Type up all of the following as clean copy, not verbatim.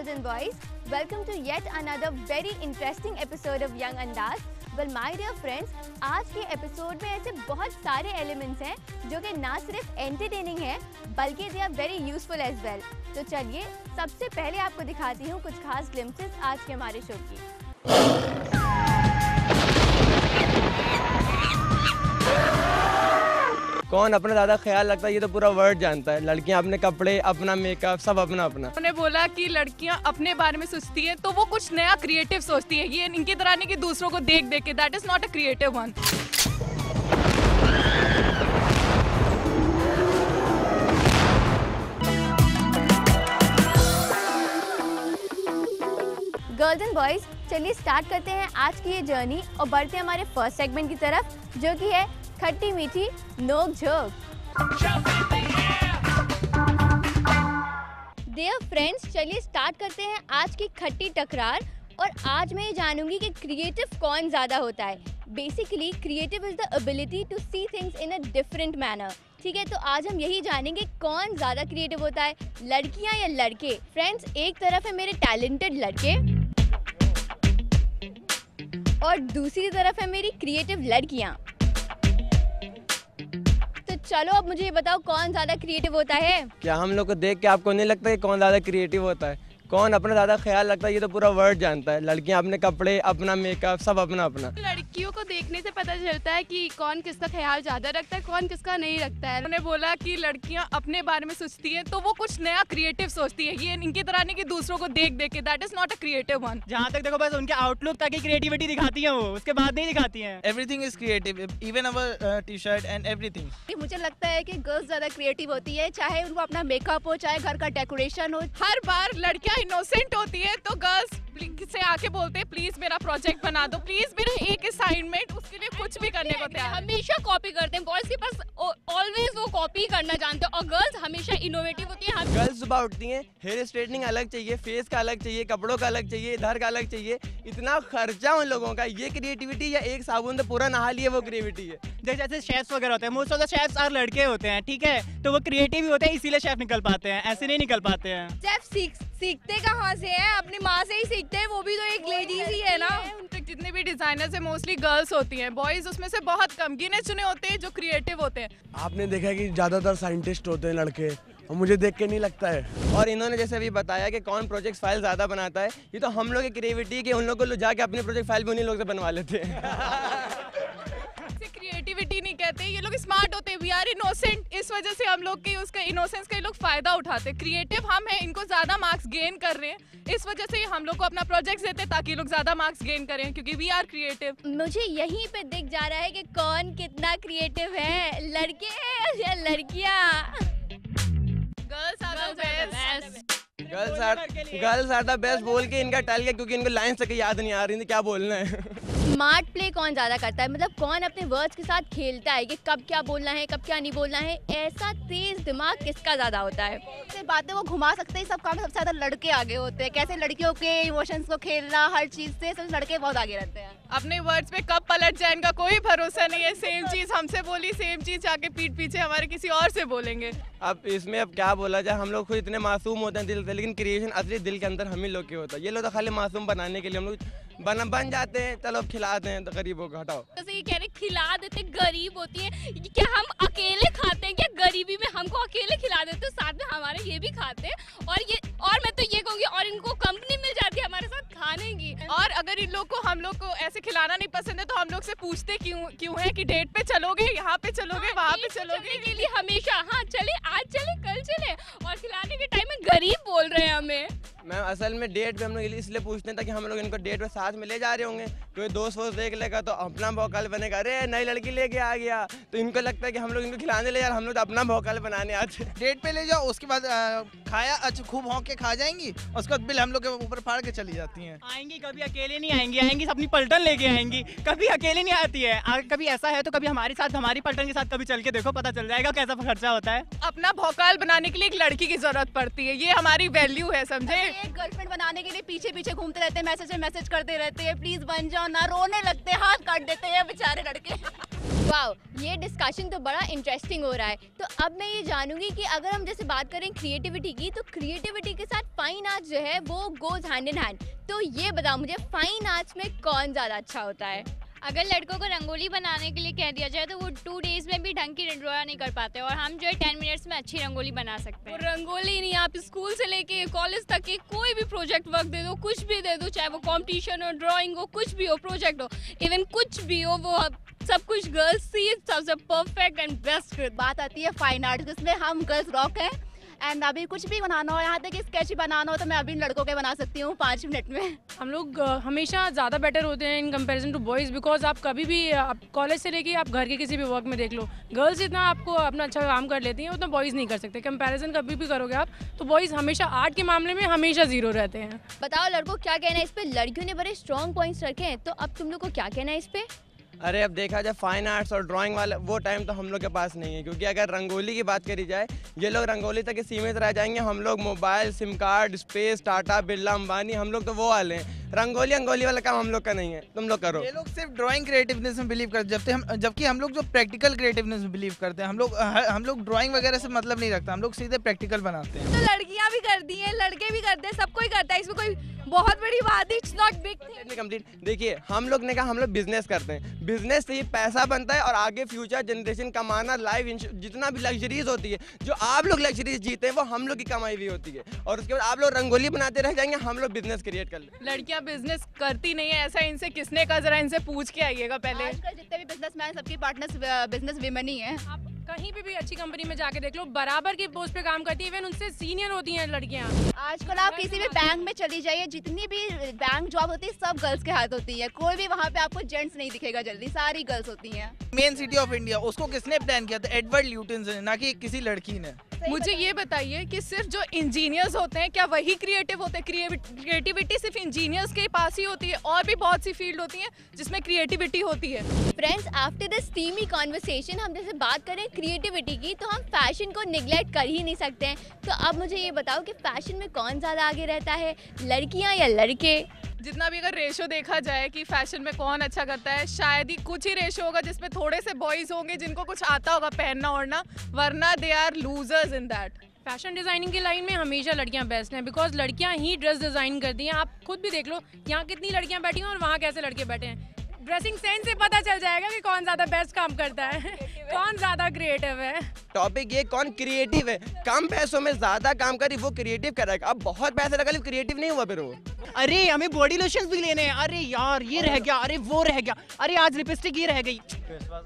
girls and boys, welcome to yet another very interesting episode of Young Andaz. Well, my dear friends, आज के episode में ऐसे बहुत सारे एलिमेंट्स हैं जो कि ना सिर्फ एंटरटेनिंग है बल्कि they are very useful as well. तो चलिए सबसे पहले आपको दिखाती हूँ कुछ खास ग्लिम्पसेस आज के हमारे शो की। कौन अपना ज़्यादा ख्याल रखता है ये तो पूरा वर्ल्ड जानता है। लड़कियां अपने कपड़े, अपना मेकअप, सब अपना अपना। उन्होंने बोला कि लड़कियां अपने बारे में सोचती हैं तो वो कुछ नया क्रिएटिव सोचती हैं। ये इनकी तरह नहीं कि दूसरों को देख देख के, that is not a creative one. Girls and boys, चलिए स्टार्ट करते हैं आज की ये जर्नी और बढ़ते हैं हमारे फर्स्ट सेगमेंट की तरफ जो कि है खट्टी मीठी नोक झोंक। डियर फ्रेंड्स, चलिए स्टार्ट करते हैं आज की खट्टी टकरार। और आज मैं ये जानूंगी कि क्रिएटिव कौन ज़्यादा होता है। Basically creative is the ability to see things in a different manner. ठीक है, तो आज हम यही जानेंगे कौन ज़्यादा क्रिएटिव होता है, लड़कियाँ या लड़के। फ्रेंड्स, एक तरफ है मेरे टैलेंटेड लड़के और दूसरी तरफ है मेरी क्रिएटिव लड़कियाँ। तो चलो अब मुझे ये बताओ कौन ज़्यादा क्रिएटिव होता है। क्या हम लोग को देख के आपको नहीं लगता कि कौन ज़्यादा क्रिएटिव होता है? कौन अपना ज़्यादा ख्याल रखता है ये तो पूरा वर्ल्ड जानता है। लड़कियां अपने कपड़े, अपना मेकअप, सब अपना अपना। लड़कियों को देखने से पता चलता है कि कौन किसका ख्याल ज्यादा रखता है, कौन किसका नहीं रखता है। उन्होंने बोला कि लड़कियां अपने बारे में सोचती हैं तो वो कुछ नया क्रिएटिव सोचती हैं। ये इनकी तरह नहीं कि दूसरों को देख देख के, that is not a creative one. जहाँ तक देखो बस उनके आउटलुक तक ही क्रिएटिविटी दिखाती है, वो उसके बाद नहीं दिखाती हैं। Everything is creative, even our t-shirt and everything. मुझे लगता है कि गर्ल्स ज्यादा क्रिएटिव होती है, चाहे उनको अपना मेकअप हो, चाहे घर का डेकोरेशन हो। हर बार लड़कियां इनोसेंट होती है तो गर्ल्स से आके बोलते हैं प्लीज मेरा प्रोजेक्ट बना दो, प्लीज मेरा एक असाइनमेंट, उसके लिए कुछ भी करने को तैयार। हमेशा कॉपी करते हैं, बॉयज के पास ऑलवेज वो कॉपी करना जानते हैं और गर्ल्स हमेशा इनोवेटिव होती है। गर्ल्स सुबह उठती हैं, हेयर स्ट्रेटनिंग अलग चाहिए, फेस का अलग चाहिए, कपड़ों का अलग चाहिए, इधर का अलग चाहिए। इतना खर्चा उन लोगों का, ये क्रिएटिविटी या एक साबुन से पूरा नहा लिए वो क्रिएटिविटी है। जैसे शेफ्स वगैरह होते हैं, most of the chefs are लड़के होते हैं, ठीक है, तो वो क्रिएटिव ही होते हैं, इसीलिए शेफ निकल पाते हैं, ऐसे नहीं निकल पाते हैं। शेफ सीखते कहाँ से है? अपनी माँ से ही सीखते हैं, वो भी तो एक लेडीज ही है ना। उनके जितने भी डिजाइनर्स है मोस्टली गर्ल्स होती हैं, बॉयज उसमें से बहुत कम गिने चुने होते हैं जो क्रिएटिव होते हैं। आपने देखा है कि ज़्यादातर साइंटिस्ट होते हैं लड़के, और मुझे देख के नहीं लगता है। और इन्होंने जैसे अभी बताया कि कौन प्रोजेक्ट फाइल ज़्यादा बनाता है, ये तो हम लोग की क्रिएटिविटी के उन लोग को जाके अपने प्रोजेक्ट फाइल भी उन्हीं लोग से बनवा लेते हैं। क्रिएटिविटी नहीं कहते, ये लोग स्मार्ट होते हैं, वी आर इनोसेंट, इस वजह से हम लोग की उसका इनोसेंस का ये लोग फायदा उठाते हैं। क्रिएटिव हम हैं, इनको ज्यादा मार्क्स गेन कर रहे हैं, इस वजह से हम लोग को अपना प्रोजेक्ट देते हैं ताकि लोग ज्यादा मार्क्स गेन करें, क्योंकि वी आर क्रिएटिव। मुझे यहीं पे दिख जा रहा है कि कौन कितना क्रिएटिव है, लड़के या लड़कियाँ। Girls are the best. Girls are the best बोल के इनका टल गया क्योंकि इनको लाइन से याद नहीं आ रही थी क्या बोलना है। स्मार्ट प्ले कौन ज़्यादा करता है, मतलब कौन अपने वर्ड्स के साथ खेलता है कि कब क्या बोलना है, कब क्या नहीं बोलना है। ऐसा तेज दिमाग किसका ज़्यादा होता है? से बातें वो घुमा सकते हैं, सब काम में सबसे ज्यादा लड़के आगे होते हैं। कैसे लड़कियों के इमोशंस को खेलना, हर चीज से सब लड़के बहुत आगे रहते हैं। अपने वर्ड्स पे कब पलट जाए इनका कोई भरोसा नहीं है। सेम चीज हमसे बोली, सेम चीज आके पीठ पीछे हमारे किसी और से बोलेंगे। अब इसमें अब क्या बोला जाए, हम लोग खुद इतने मासूम होते हैं दिल से, लेकिन क्रिएशन असली दिल के अंदर हम ही लोग के होता है। ये लोग तो खाली मासूम बनाने के लिए हम लोग बन जाते हैं, चलो अब खिलाते हैं तो गरीबों को हटाओ। जैसे ये कह रहे खिला देते, गरीब होती है, क्या हम अकेले खाते हैं क्या? गरीबी में हमको अकेले खिला देते, साथ में हमारे ये भी खाते हैं। और मैं तो ये कहूँगी, और इनको कंपनी मिल जाती है हमारे साथ खाने की। और अगर इन लोग को हम लोग को ऐसे खिलाना नहीं पसंद है तो हम लोग से पूछते क्यों है कि डेट पे चलोगे, यहाँ पे चलोगे, वहाँ पे चलोगे के लिए हमेशा हाँ चले, आज चले, कल चले, और खिलाने के टाइम में गरीब बोल रहे हैं हमें। मैम असल में डेट पे हम लोग इसलिए पूछते हैं ताकि हम लोग इनको डेट पे साथ में ले जा रहे होंगे, कोई दोस्त वोस्त देख लेगा तो अपना भौकाल बनेगा, अरे नई लड़की लेके आ गया, तो इनको लगता है कि हम लोग इनको खिलाने ले जा रहे, हम लोग तो अपना भौकाल बनाने आते हैं। डेट पे ले जाओ, उसके बाद खाया अच्छा खूब भौंक के खा जाएंगी, उसके बाद बिल हम लोग के ऊपर फाड़ के चली जाती हैं। आएंगी कभी अकेले नहीं आएंगी अपनी पलटन लेके आएंगी, कभी अकेले नहीं आती है। कभी ऐसा है तो कभी हमारे साथ, हमारी पलटन के साथ कभी चल के देखो, पता चल जाएगा कैसा खर्चा होता है। अपना भौकाल बनाने के लिए एक लड़की की जरूरत पड़ती है, ये हमारी वैल्यू है, समझे। एक गर्लफ्रेंड बनाने के लिए पीछे पीछे घूमते रहते हैं, मैसेज करते रहते हैं, प्लीज बन जाओ ना, रोने लगते हैं, हाथ काट देते हैं बेचारे लड़के। वाओ, ये डिस्कशन तो बड़ा इंटरेस्टिंग हो रहा है। तो अब मैं ये जानूंगी कि अगर हम जैसे बात करें क्रिएटिविटी की, तो क्रिएटिविटी के साथ फाइन आर्ट्स जो है वो गोज हैंड इन हैंड। तो ये बताओ मुझे, फाइन आर्ट्स में कौन ज़्यादा अच्छा होता है? अगर लड़कों को रंगोली बनाने के लिए कह दिया जाए तो वो 2 डेज में भी ढंग की ड्रॉ नहीं कर पाते, और हम जो है 10 मिनट्स में अच्छी रंगोली बना सकते हैं। रंगोली नहीं, आप स्कूल से लेके कॉलेज तक के कोई भी प्रोजेक्ट वर्क दे दो, कुछ भी दे दो, चाहे वो कंपटीशन हो, ड्राइंग हो, कुछ भी हो, प्रोजेक्ट हो, इवन कुछ भी हो, वो सब कुछ गर्ल्स ही सबसे परफेक्ट एंड बेस्ट। बात आती है फाइन आर्ट, जिसमें हम गर्ल्स रॉक हैं एंड अभी कुछ भी बनाना हो, यहाँ तक स्केच बनाना हो तो मैं अभी लड़कों के बना सकती हूँ 5 मिनट में। हम लोग हमेशा ज़्यादा बेटर होते हैं in comparison to boys, because आप कभी भी आप कॉलेज से लेके आप घर के किसी भी वर्क में देख लो, गर्ल्स जितना आपको अपना अच्छा काम कर लेती हैं उतना बॉयज़ नहीं कर सकते। कंपैरिजन कभी भी करोगे आप तो बॉयज़ हमेशा आर्ट के मामले में हमेशा 0 रहते हैं। बताओ लड़कों क्या कहना है इस पे? लड़कियों ने बड़े स्ट्रॉन्ग पॉइंट्स रखे हैं, तो अब तुम लोग को क्या कहना है इस पे? अरे अब देखा जाए फाइन आर्ट्स और ड्राइंग वाला वो टाइम तो हम लोग के पास नहीं है, क्योंकि अगर रंगोली की बात करी जाए, ये लोग रंगोली तक सीमित रह जाएंगे। हम लोग mobile, SIM card, space, Tata, Birla, Ambani, हम लोग तो वो वाले हैं। रंगोली वाला काम हम लोग का नहीं है, तुम लोग करो। ये लोग सिर्फ ड्राइंग क्रिएटिवनेस में बिलीव करते हैं, जबकि हम लोग जो प्रैक्टिकल क्रिएटिवनेस में बिलीव करते हैं। हम लोग ड्राइंग वगैरह से मतलब नहीं रखता, हम लोग सीधे प्रैक्टिकल बनाते हैं। तो लड़कियां भी करती हैं, लड़के भी करते हैं, सब कोई करता है, इसमें कोई बहुत बड़ी बात है, it's not big thing. Complete देखिए, हम लोग ने कहा हम लोग बिजनेस करते हैं, बिजनेस से ही पैसा बनता है और आगे फ्यूचर जनरेशन कमाना, लाइफ जितना भी लग्जरीज होती है, जो आप लोग लग्जरीज जीते हैं वो हम लोग की कमाई हुई होती है। और उसके बाद आप लोग रंगोली बनाते रह जाएंगे, हम लोग बिजनेस क्रिएट कर लेंगे। लड़कियां बिजनेस करती नहीं है, ऐसा इनसे किसने कहा? जरा इनसे पूछ के आइएगा पहले। आजकल जितने भी बिजनेसमैन सबकी पार्टनर्स बिजनेस विमेन ही हैं। आप कहीं पे भी अच्छी कंपनी में जाके देख लो, बराबर की पोस्ट पे काम करती है, इवन उनसे सीनियर होती हैं लड़कियां। आजकल आप किसी भी बैंक में चली जाइए, जितनी भी बैंक जॉब होती है सब गर्ल्स के हाथ होती है, कोई भी वहाँ पे आपको जेंट्स नहीं दिखेगा जल्दी, सारी गर्ल्स होती हैं। मेन सिटी ऑफ इंडिया, उसको किसने प्लान किया था? एडवर्ड ल्यूटन ने, ना कि किसी लड़की ने। मुझे ये बताइए कि सिर्फ जो इंजीनियर्स होते हैं क्या वही क्रिएटिव होते हैं? क्रिएटिविटी सिर्फ इंजीनियर्स के पास ही होती है, और भी बहुत सी फील्ड होती हैं जिसमें क्रिएटिविटी होती है। Friends, after this steamy conversation हम जैसे बात करें क्रिएटिविटी की, तो हम फैशन को निगलेक्ट कर ही नहीं सकते हैं। तो अब मुझे ये बताओ कि फैशन में कौन ज़्यादा आगे रहता है, लड़कियाँ या लड़के? जितना भी अगर रेशो देखा जाए कि फैशन में कौन अच्छा करता है, शायद ही कुछ ही रेशो होगा जिसमें थोड़े से बॉयज होंगे जिनको कुछ आता होगा पहनना ओढ़ना, वरना they are losers in that. Fashion designing की लाइन में हमेशा लड़कियां बेस्ट हैं, बिकॉज लड़कियां ही ड्रेस डिज़ाइन करती हैं। आप खुद भी देख लो यहाँ कितनी लड़कियां बैठी हैं और वहाँ कैसे लड़के बैठे हैं। ड्रेसिंग सेंस से पता चल जाएगा कि कौन ज़्यादा बेस्ट काम करता है, कौन ज़्यादा क्रिएटिव है। टॉपिक ये कौन क्रिएटिव है, कम पैसों में ज्यादा काम करी वो क्रिएटिव करेगा। अब बहुत पैसे लगा ली क्रिएटिव नहीं हुआ फिर वो। अरे हमें बॉडी लोशंस भी लेने हैं, अरे यार ये रह गया, अरे वो रह गया, अरे आज लिपस्टिक ये रह गई।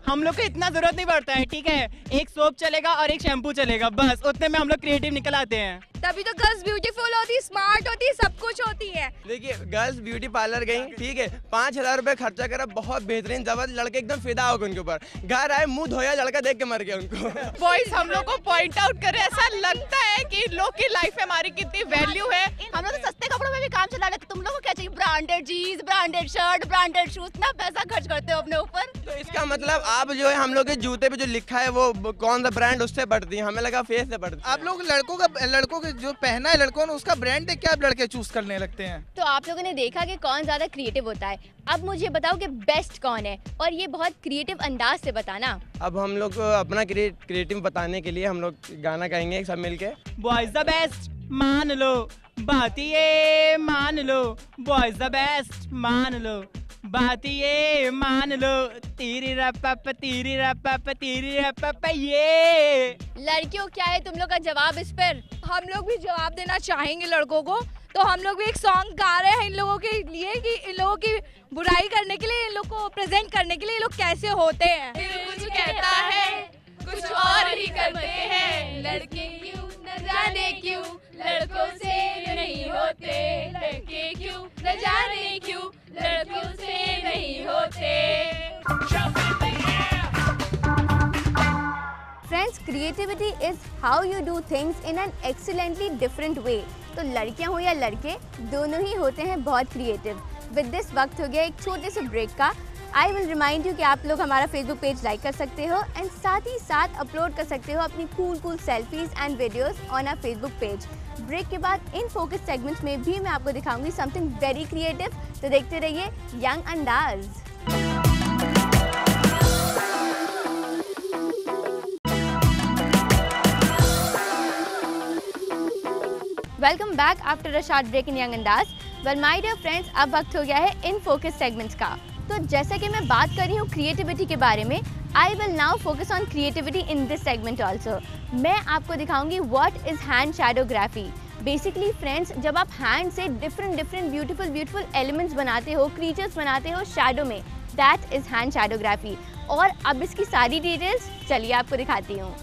हम लोग को इतना जरूरत नहीं पड़ता है, ठीक है, एक सोप चलेगा और एक शैम्पू चलेगा, बस उतने में हम लोग क्रिएटिव निकल आते हैं। तभी तो गर्ल्स ब्यूटीफुल होती, स्मार्ट होती, सब कुछ होती है। देखिए गर्ल्स ब्यूटी पार्लर गई, ठीक है, 5,000 रुपए खर्चा करा, बहुत बेहतरीन जबरदस्त, लड़के एकदम फिदा हो गए उनके ऊपर। घर आए मुंह धोया, लड़का देख के मर गया उनको। बॉयज हम लोग को पॉइंट आउट करे, ऐसा लगता है कि इन लोग की लाइफ में हमारी कितनी वैल्यू है। हम लोग तो सस्ते कपड़ों में भी काम चला लेते, तुम लोग को क्या चाहिए? Branded jeans, branded shirt, branded shoes, इतना पैसा खर्च करते हो अपने ऊपर। तो इसका मतलब आप जो है हम लोग के जूते पे जो लिखा है वो कौन सा ब्रांड उससे बढ़ती है, हमें लगा फेस से बढ़ती है। आप लोग लड़कों के जो पहना है लड़कों ने उसका ब्रांड देख के आप लड़के चूज करने लगते हैं। तो आप लोगों ने देखा कि कौन ज़्यादा क्रिएटिव होता है। अब मुझे बताओ कि बेस्ट कौन है, और ये बहुत क्रिएटिव अंदाज से बताना। अब हम लोग अपना क्रिएटिव बताने के लिए हम लोग गाना गाएंगे सब मिलके। बॉयज द बेस्ट मान लो, बात ये मान लो, बॉयज द बेस्ट मान लो, बात ये मान लो, तीरी रप तीरी रप तीरी रप ये। लड़कियों क्या है तुम लोग का जवाब इस पर? हम लोग भी जवाब देना चाहेंगे लड़कों को, तो हम लोग भी एक सॉन्ग गा रहे हैं इन लोगों के लिए कि इन लोगों की बुराई करने के लिए, इन लोग को प्रेजेंट करने के लिए ये लोग कैसे होते हैं। कुछ कहता है कुछ और ही करते हैं, लड़के क्यों न जाने क्यों लड़कों से नहीं होते, लड़के क्यों न जाने क्यों लड़कों से नहीं होते। Friends, creativity is how you do things in an excellently different way. तो लड़कियां हो या लड़के, दोनों ही होते हैं बहुत क्रिएटिव। विद दिस वक्त हो गया एक छोटे से ब्रेक का। आई विल रिमाइंड यू कि आप लोग हमारा फेसबुक पेज लाइक कर सकते हो एंड साथ ही साथ अपलोड कर सकते हो अपनी cool selfies and videos on our Facebook page. Break के बाद इन फोकस सेगमेंट्स में भी मैं आपको दिखाऊंगी समथिंग वेरी क्रिएटिव। तो देखते रहिए young Andaaz. Welcome back after a short break in young Andaaz. Well my dear friends, अब वक्त हो गया है इन फोकस सेगमेंट्स का। तो जैसा कि मैं बात कर रही हूँ क्रिएटिविटी के बारे में, I will now focus on creativity in this segment also. मैं आपको दिखाऊंगी what is hand shadowgraphy. Basically friends, जब आप हैंड से डिफरेंट ब्यूटीफुल एलिमेंट्स बनाते हो, क्रीचर्स बनाते हो शैडो में, दैट इज हैंड शैडोग्राफी। और अब इसकी सारी डिटेल्स चलिए आपको दिखाती हूँ।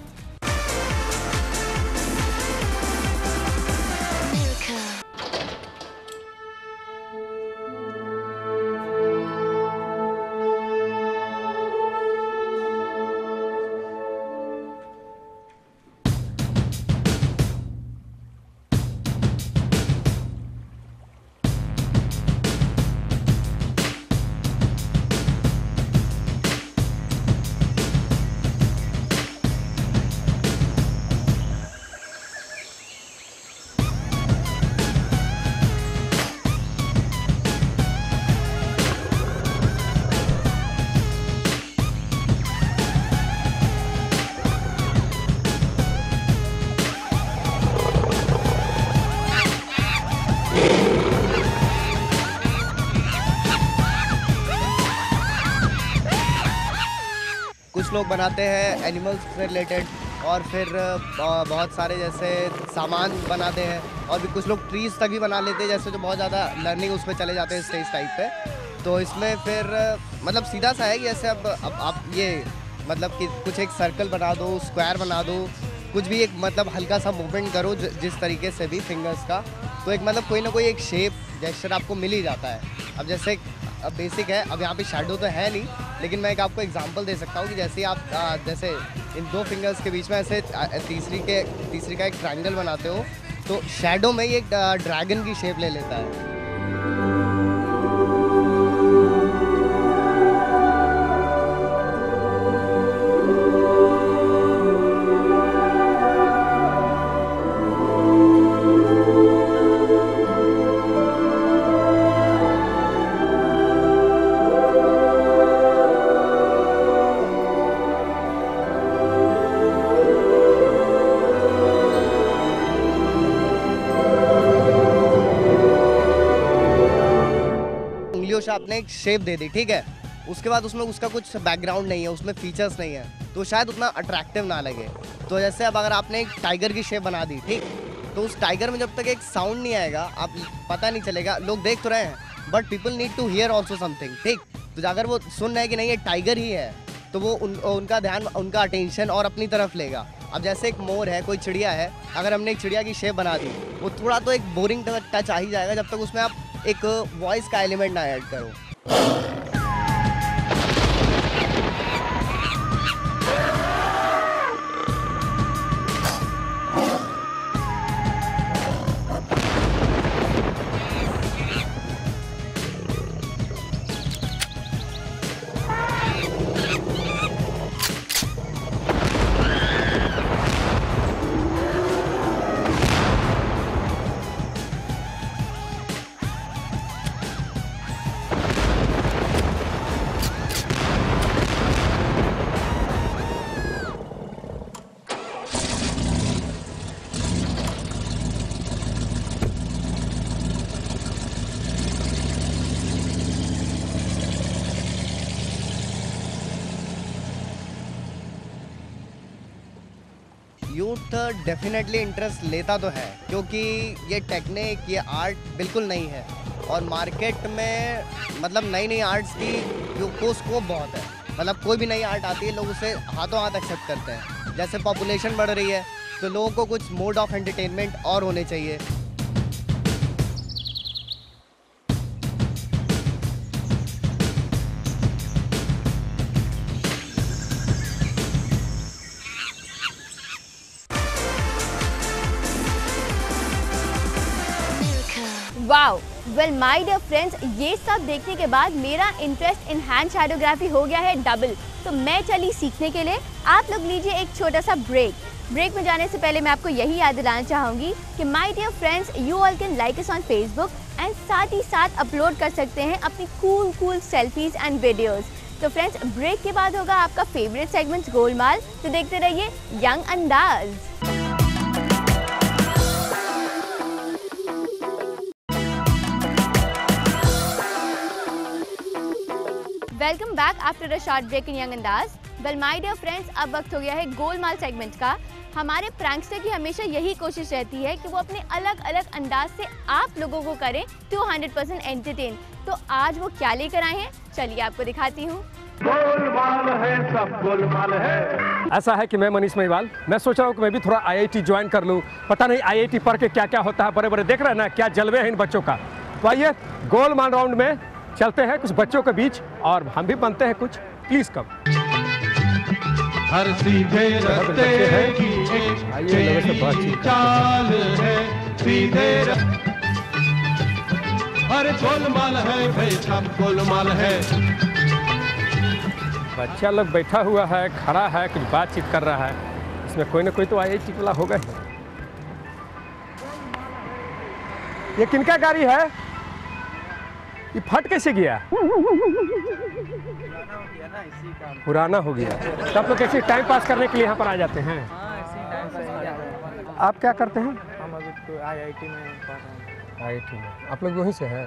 कुछ लोग बनाते हैं एनिमल्स से रिलेटेड और फिर बहुत सारे जैसे सामान बनाते हैं, और भी कुछ लोग ट्रीज तक भी बना लेते हैं, जैसे जो बहुत ज़्यादा लर्निंग उसमें चले जाते हैं स्टेज टाइप पे। तो इसमें फिर मतलब सीधा सा है कि जैसे अब आप ये मतलब कि कुछ एक सर्कल बना दो, स्क्वायर बना दो, कुछ भी एक मतलब हल्का सा मूवमेंट करो जिस तरीके से भी फिंगर्स का, तो एक मतलब कोई ना कोई एक शेप जेस्चर आपको मिल ही जाता है। अब जैसे अब बेसिक है, अब यहाँ पे शैडो तो है नहीं, लेकिन मैं एक आपको एग्जांपल दे सकता हूँ कि जैसे आप जैसे इन दो फिंगर्स के बीच में ऐसे तीसरी का एक ट्रायंगल बनाते हो, तो शैडो में ये एक ड्रैगन की शेप ले लेता है। आपने एक शेप दे दी, ठीक है, उसके बाद उसमें उसका कुछ बैकग्राउंड नहीं है, उसमें फीचर्स नहीं है, तो शायद उतना अट्रैक्टिव ना लगे। तो जैसे अब अगर आपने एक टाइगर की शेप बना दी, ठीक, तो उस टाइगर में जब तक एक साउंड नहीं आएगा, आप पता नहीं चलेगा, लोग देख तो रहे हैं but people need to hear also something, ठीक। तो अगर वो सुन रहे हैं कि नहीं ये टाइगर ही है, तो वो उनका ध्यान, उनका अटेंशन और अपनी तरफ लेगा। अब जैसे एक मोर है, कोई चिड़िया है, अगर हमने एक चिड़िया की शेप बना दी, वो थोड़ा तो एक बोरिंग टच आ ही जाएगा जब तक उसमें आप एक वॉइस का एलिमेंट ना ऐड करो। यूथ डेफिनेटली इंटरेस्ट लेता तो है, क्योंकि ये टेक्निक, ये आर्ट बिल्कुल नहीं है, और मार्केट में मतलब नई आर्ट्स की को स्कोप बहुत है। मतलब कोई भी नई आर्ट आती है, लोग उसे हाथों हाथ एक्सेप्ट करते हैं। जैसे पॉपुलेशन बढ़ रही है, तो लोगों को कुछ मोड ऑफ एंटरटेनमेंट और होने चाहिए। Wow, well my dear friends, ये सब देखने के बाद मेरा इंटरेस्ट इन हैंड शैडोग्राफी हो गया है डबल। तो मैं चली सीखने के लिए। आप लोग लीजिए एक छोटा सा ब्रेक में जाने से पहले मैं आपको यही याद दिलाना चाहूँगी कि my dear friends, you all can like us on Facebook and साथ ही साथ अपलोड कर सकते हैं अपनी कूल सेल्फीज एंड वीडियोज़। तो फ्रेंड्स, ब्रेक के बाद होगा आपका फेवरेट सेगमेंट गोलमाल, तो देखते रहिए young Andaaz. Welcome back after a short break in young Andaaz. Well my dear friends, अब वक्त हो गया है गोलमाल सेगमेंट का। हमारे प्रैंकस्टर की हमेशा यही कोशिश रहती है कि वो अपने अलग अलग अंदाज से आप लोगों को करें 200% एंटरटेन। तो आज वो क्या लेकर आए हैं, चलिए आपको दिखाती हूँ। गोलमाल है, सब गोलमाल है। ऐसा है कि मैं मनीष महिवाल, मैं सोच रहा हूँ कि मैं भी थोड़ा आईआईटी ज्वाइन कर लूँ। पता नहीं आईआईटी पढ़ के क्या क्या होता है, बड़े बड़े देख रहे हैं ना क्या जलवे हैं इन बच्चों का। तो आइए गोलमाल राउंड में चलते हैं कुछ बच्चों के बीच और हम भी बनते हैं कुछ। Please come. हर सीधे रास्ते की एक चाल है, सीधे हर गोलमाल है भाई, सब गोलमाल है। बच्चा लोग बैठा हुआ है, खड़ा है, कुछ बातचीत कर रहा है। इसमें कोई ना कोई तो आईआईटी वाला होगा ही। ये किनका गाड़ी है? ये फट कैसे गया? पुराना हो गया। तो आप लोग कैसे टाइम पास करने के लिए यहाँ पर आ जाते हैं? आप क्या करते हैं? हम अभी तो आईआईटी में पढ़ रहे हैं। आईआईटी में। आप लोग वहीं से हैं?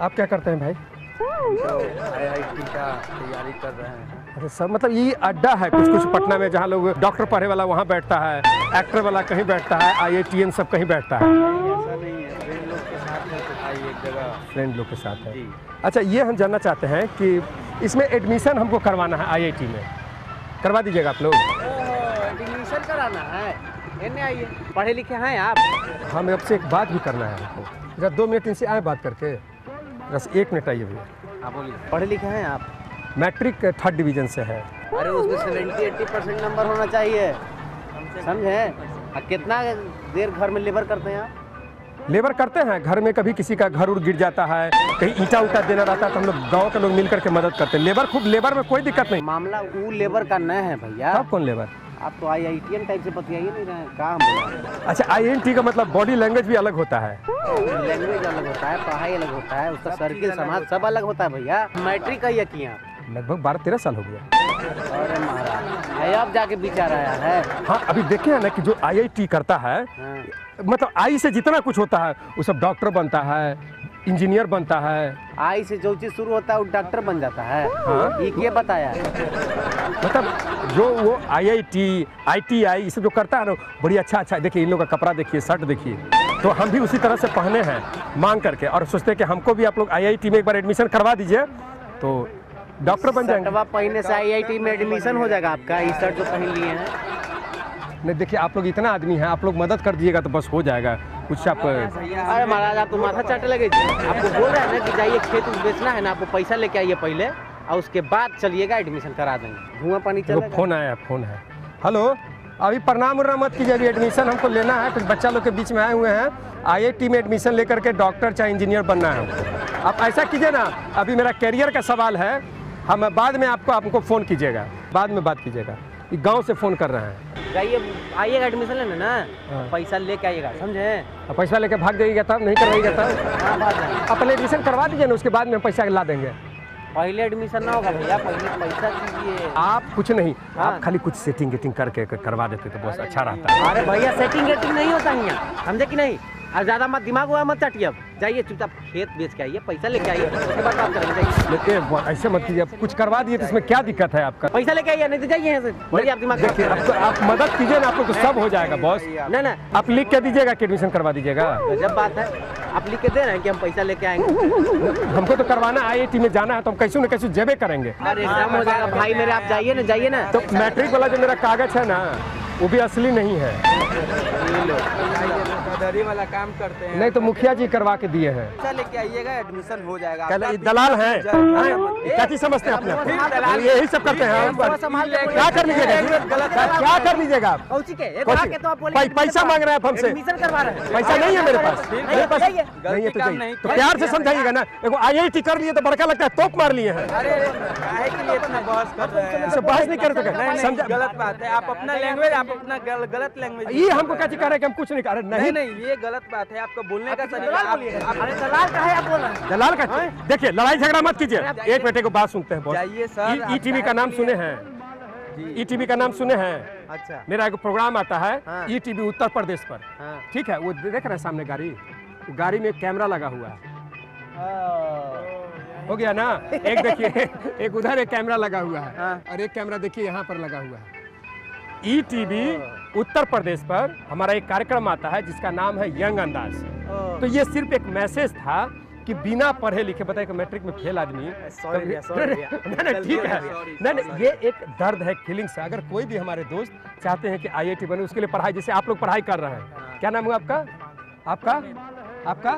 आप क्या करते हैं भाई? आईआईटी का तैयारी कर रहे हैं। अच्छा सर, मतलब ये अड्डा है कुछ कुछ पटना में जहाँ लोग डॉक्टर पढ़े वाला वहाँ बैठता है, एक्टर वाला कहीं बैठता है, आईआईटीएन सब कहीं बैठता है। ऐसा नहीं है, फ्रेंड लोग के साथ में तो भाई एक जगह। फ्रेंड लोग के साथ है। अच्छा, ये हम जानना चाहते हैं कि इसमें एडमिशन हमको करवाना है आईआईटी में, करवा दीजिएगा आप लोग? एडमिशन कराना है, इन्हें आइए। पढ़े लिखे हैं आप? हमें आपसे एक बात भी करना है हमको। जरा 2 मिनट इनसे आए बात करके, बस 1 मिनट आइए भैया। आप बोलिए। पढ़े लिखे हैं आप? मैट्रिक 3rd डिवीजन से है। अरे उसमें 70-80% नंबर होना चाहिए, समझे? कितना देर घर में लेबर करते हैं आप? लेबर करते हैं घर में, कभी किसी का घर उड़ गिर जाता है, कहीं ईंटा उटा देना रहता है तो हम लोग गाँव के लोग मिल करके मदद करते हैं। लेबर खूब, लेबर में कोई दिक्कत नहीं। मामला वो लेबर का न है भैया। आप कौन लेबर? आप तो आईआईटीएन टाइप से बतियाइए नहीं रहे, कहाँ बोला? अच्छा, आईएनटी का मतलब बॉडी लैंग्वेज भी अलग होता है? लैंग्वेज अलग होता है, पढ़ाई अलग होता है, उसका सर्किल समाज सब अलग होता है भैया। मैट्रिक का ये किया लगभग 12-13 साल हो गया। अरे महाराज, अब जाके विचार आया है। हाँ, अभी देखे हैं ना कि जो आईआईटी करता है, मतलब आई से जितना कुछ होता है वो सब डॉक्टर बनता है, इंजीनियर बनता है। आई से जो चीज शुरू होता है वो डॉक्टर बन जाता है। हाँ? ये बताया मतलब जो वो आईआईटी, आईटीआई ये सब जो करता है ना, बड़ी अच्छा देखिए इन लोगों का कपड़ा देखिए, शर्ट देखिए। तो हम भी उसी तरह से पहने हैं मांग करके, और सोचते हैं कि हमको भी आप लोग आईआईटी में एक बार एडमिशन करवा दीजिए तो डॉक्टर बन जाएंगे। पहनने से आईआईटी में एडमिशन हो जाएगा आपका। ये शर्ट जो पहन लिए हैं। नहीं देखिए, आप लोग इतना आदमी हैं, आप लोग मदद कर दीजिएगा तो बस हो जाएगा कुछ। आप अरे महाराज, आप तो माथा चाटे लगे। आपको बोल रहे हैं ना कि जाइए खेत बेचना है ना, आपको पैसा लेके आइए पहले और उसके बाद चलिएगा, एडमिशन करा देंगे। धुआं पानी चलेगा। फोन आया, फोन है। हेलो, अभी प्रणाम उन्नाम मत कीजिए, अभी एडमिशन हमको लेना है। कुछ बच्चा लोग के बीच में आए हुए हैं, आईआईटी में एडमिशन लेकर के डॉक्टर चाहे इंजीनियर बनना है हमको। आप ऐसा कीजिए ना, अभी मेरा कैरियर का सवाल है, हम बाद में आपको फ़ोन कीजिएगा, बाद में बात कीजिएगा। गांव से फ़ोन कर रहे हैं। जाइए, आइएगा एडमिशन लेने ना, पैसा लेके आइएगा, समझे? पैसा लेके भाग जाइएगा तब, नहीं करवाइएगा तब। अपने एडमिशन करवा दीजिए ना, उसके बाद में पैसा ला देंगे। पहले एडमिशन ना होगा भैया, पहले पैसा दीजिए। आप कुछ नहीं, आप खाली कुछ सेटिंग करके करवा देते तो बहुत अच्छा रहता है। अरे भैया, सेटिंग नहीं होता है यहाँ, समझे कि नहीं? और ज्यादा मत दिमाग हुआ मत चाटिए। अब जाइए चुपचाप खेत बेच के आइए, पैसा लेके आइए, उसके बाद बात करेंगे। जाइए। ऐसे मत कीजिए, कुछ करवा दिए तो इसमें क्या दिक्कत है आपका? पैसा लेके आइए, नहीं तो जाइए यहाँ से। बोलिए, आप दिमाग देखिए, आप मदद कीजिए ना, आप लोग तो सब हो जाएगा बॉस। ना आप लिख के दीजिएगा कि एडमिशन करवा दीजिएगा। जब बात है, आप लिख के दे रहे हैं कि हम पैसा लेके आएंगे। हमको तो करवाना, आईआईटी में जाना है तो हम कैसे न कैसे जेबे करेंगे। अरे एग्जाम हो जाएगा भाई मेरे, आप जाइए ना। तो मैट्रिक वाला जो मेरा कागज है ना, वो भी असली नहीं है। धोखाधड़ी वाला काम करते हैं। नहीं तो मुखिया जी करवा के दिए हैं। पैसा लेके आइएगा, एडमिशन हो जाएगा। दलाल है, क्या चीज समझते हैं अपने? यही सब करते हैं। क्या कर लीजिएगा? क्या कर लीजिएगा? पैसा मांग रहे हैं हमसे, पैसा नहीं है मेरे पास। नहीं है तो प्यार से समझाइएगा ना। देखो आईआईटी कर लिए तो बड़का लगता है, तोप मार लिए हैं। बहस नहीं कर सकते, गलत बात है। आप अपना लैंग्वेज, आप अपना गलत लैंग्वेज। ये हमको क्या कह रहे हैं कि हम कुछ नहीं कर रहे? नहीं, ये गलत बात है। आपका बोलने का तरीका। अरे दलाल का है, आप बोल रहे हैं। दलाल का? देखिए, लड़ाई झगड़ा मत कीजिए, एक बेटे को बात सुनते हैं। जाइए सर। ईटीवी का नाम सुने हैं? ईटीवी का नाम सुने हैं? अच्छा। मेरा एक प्रोग्राम आता है ईटीवी उत्तर प्रदेश पर, ठीक है? वो देख रहे हैं सामने गाड़ी, गाड़ी में कैमरा लगा हुआ है। हो गया ना। एक देखिए, एक उधर एक कैमरा लगा हुआ है और एक कैमरा देखिए यहाँ पर लगा हुआ है। ईटीवी उत्तर प्रदेश पर हमारा एक कार्यक्रम आता है जिसका नाम है यंग अंदाज। तो ये सिर्फ एक मैसेज था कि बिना पढ़े लिखे, बताए कि मैट्रिक में फेल आदमी, नहीं ठीक है, नहीं ये एक दर्द है, फीलिंग्स है। अगर कोई भी हमारे दोस्त चाहते हैं कि IIT बने, उसके लिए पढ़ाई, जैसे आप लोग पढ़ाई कर रहे हैं, क्या नाम हुआ आपका? आपका आपका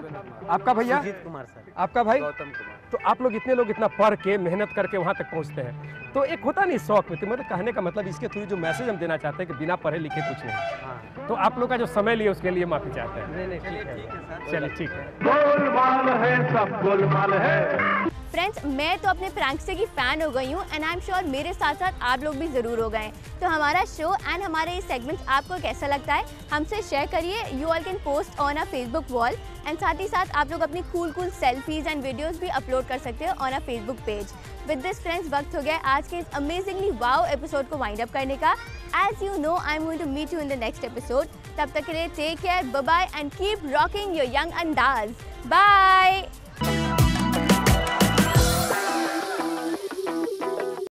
आपका भैया? सुजीत कुमार सर। आपका भाई? गौतम कुमार। तो आप लोग इतने लोग इतना पढ़ के मेहनत करके वहाँ तक पहुँचते हैं, तो एक होता नहीं शौक में, तो मतलब कहने का मतलब इसके थ्रू जो मैसेज हम देना चाहते हैं कि बिना पढ़े लिखे कुछ नहीं। तो आप लोग का जो समय लिए उसके लिए माफी चाहते हैं। नहीं चलिए ठीक है। गोलमाल है, सब गोलमाल है। फ्रेंड्स, मैं तो अपने प्रैंकस्टर की फ़ैन हो गई हूँ एंड आई एम श्योर मेरे साथ साथ आप लोग भी ज़रूर हो गए। तो हमारा शो एंड हमारे ये सेगमेंट्स आपको कैसा लगता है हमसे शेयर करिए। You all can post on a Facebook wall and साथ ही साथ आप लोग अपनी कूल सेल्फीज एंड वीडियोस भी अपलोड कर सकते हो on a Facebook page. With this friends, वक्त हो गया आज के इस अमेजिंगली वाओ एपिसोड को वाइंड अप करने का। As you know, I am going to meet you in the next episode. तब तक के लिए take care, bye bye and keep rocking your young अंदाज। बाय।